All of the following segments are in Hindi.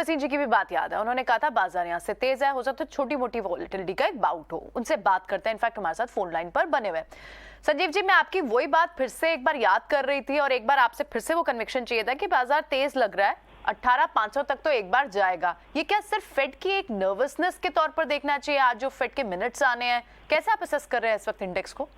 सिंह जी की भी बात याद है। उन्होंने कहा था बाजार यहाँ से तेज है, हो सकता है छोटी मोटी वॉलेटिलिटी का एक बाउट हो। उनसे बात करते हैं, इनफैक्ट हमारे साथ फोन लाइन पर बने हुए। संजीव जी, मैं आपकी वही बात फिर से एक बार याद कर रही थी और एक बार आपसे फिर से वो कन्विक्शन चाहिए था कि बाजार तेज लग रहा है, 18,500 तक तो एक बार जाएगा। ये क्या सिर्फ फेड की एक नर्वसनेस के तौर पर देखना चाहिए? आज जो फेड के मिनट्स आने हैं, कैसे आप असेस कर रहे हैं इस वक्त इंडेक्स को?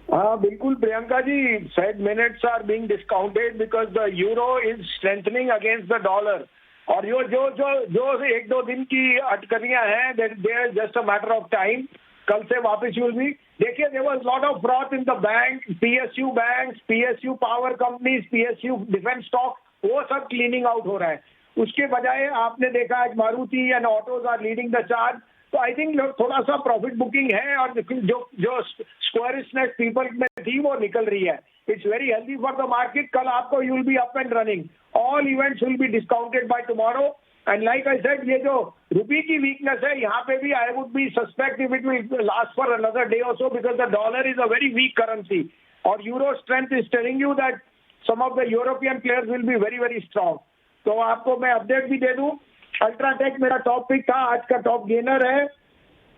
हाँ बिल्कुल Priyanka ji, Fed minutes are being discounted because the euro is strengthening against the dollar. और जो जो जो जो एक दो दिन की अटकनियां हैं, they are just a matter of time. कल से वापस होगी। देखिए, there was lot of froth in the bank, PSU banks, PSU power companies, PSU defense stock, वो सब क्लीनिंग आउट हो रहा है। उसके बजाय आपने देखा आज Maruti and autos are leading the charge. तो आई थिंक थोड़ा सा प्रॉफिट बुकिंग है और जो जो स्क्वायरिशनेस पीपल में थी वो निकल रही है। It's very healthy for the market. कल आपको you will be up and running. All events will be discounted by tomorrow. And like I said, ये जो रुपी की वीकनेस है, यहाँ पे भी I would be suspect if it will last for another day और so, because the dollar is a very weak currency और euro strength is telling you that some of the European players will be very very strong. तो आपको मैं अपडेट भी दे दूं, अल्ट्राटेक मेरा टॉप पिक था, आज का टॉप गेनर है।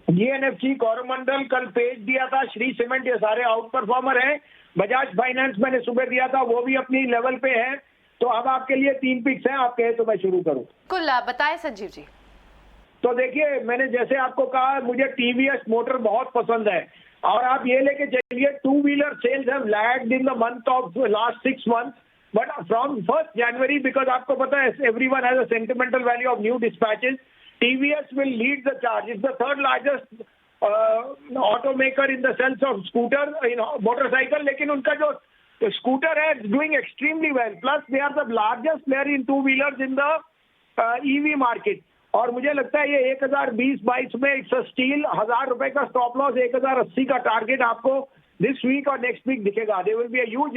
GNFC, कोरोमंडल कल पेज दिया था, श्री सीमेंट, ये सारे आउट परफॉर्मर हैं। बजाज फाइनेंस मैंने सुबह दिया था, वो भी अपनी लेवल पे है। तो अब आपके लिए 3 पिक्स हैं, आप कहे तो मैं शुरू करूं। कुल बताएं संजीव जी। तो देखिए, मैंने जैसे आपको कहा, मुझे TVS मोटर बहुत पसंद है और आप ये लेके चलिए, 2 wheeler cells have lagged in the month of last 6 months, but from 1st January, because आपको पता है everyone has a sentimental value of new dispatches, TVS will lead the charge. It's the third largest automaker in the sense of scooter, motorcycle. लेकिन उनका जो scooter है doing extremely well. Plus they are the largest player in 2 wheelers in the EV market. और मुझे लगता है ये 1020-22 में इट्स स्टील, 1000 रुपए का स्टॉप लॉस, 1080 का टारगेट आपको दिस वीक और नेक्स्ट वीक दिखेगा। There will be a huge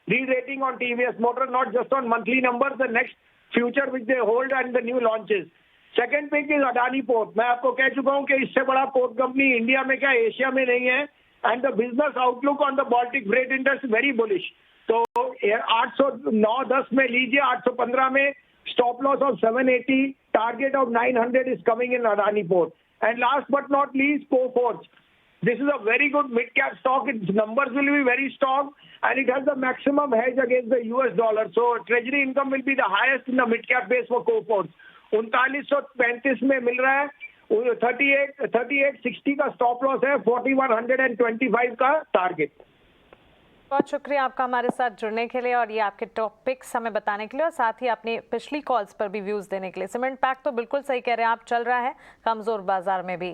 re-rating on TVS Motor, not just on monthly numbers, the next future which they hold and the new launches. Second pick is Adani port. मैं आपको कह चुका हूं कि इससे बड़ा पोर्ट कंपनी इंडिया में क्या एशिया में नहीं है। And the business outlook on the Baltic freight index very bullish. तो 809-10 में लीजिए, 815 में stop loss of 780, target of 900 is coming in Adani port. And last but not least, Coforge. This is a very good mid-cap stock. Its numbers will be very strong and it has the maximum hedge against the US dollar. So treasury income will be the highest in the mid-cap base for Coforge. 3935 में मिल रहा है, 3860 का स्टॉप लॉस है, 4125 का टारगेट। बहुत शुक्रिया आपका हमारे साथ जुड़ने के लिए और ये आपके टॉपिक्स हमें बताने के लिए और साथ ही अपनी पिछली कॉल्स पर भी व्यूज़ देने के लिए। सीमेंट पैक तो बिल्कुल सही कह रहे हैं आप, चल रहा है कमज़ोर बाजार में भी।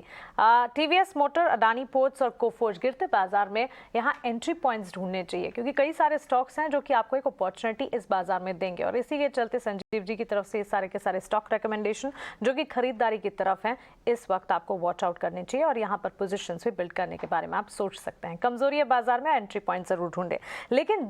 TVS मोटर, अडानी पोर्ट्स और कोफोर्ज गिरते बाजार में यहाँ एंट्री पॉइंट्स ढूंढने चाहिए, क्योंकि कई सारे स्टॉक्स हैं जो कि आपको एक अपॉर्चुनिटी इस बाजार में देंगे। और इसी के चलते संजीव जी की तरफ से सारे के सारे स्टॉक रिकमेंडेशन जो कि खरीदारी की तरफ हैं, इस वक्त आपको वॉच आउट करनी चाहिए और यहाँ पर पोजिशन भी बिल्ड करने के बारे में आप सोच सकते हैं। कमजोरी है बाजार में, एंट्री पॉइंट जरूर ढूंढे। लेकिन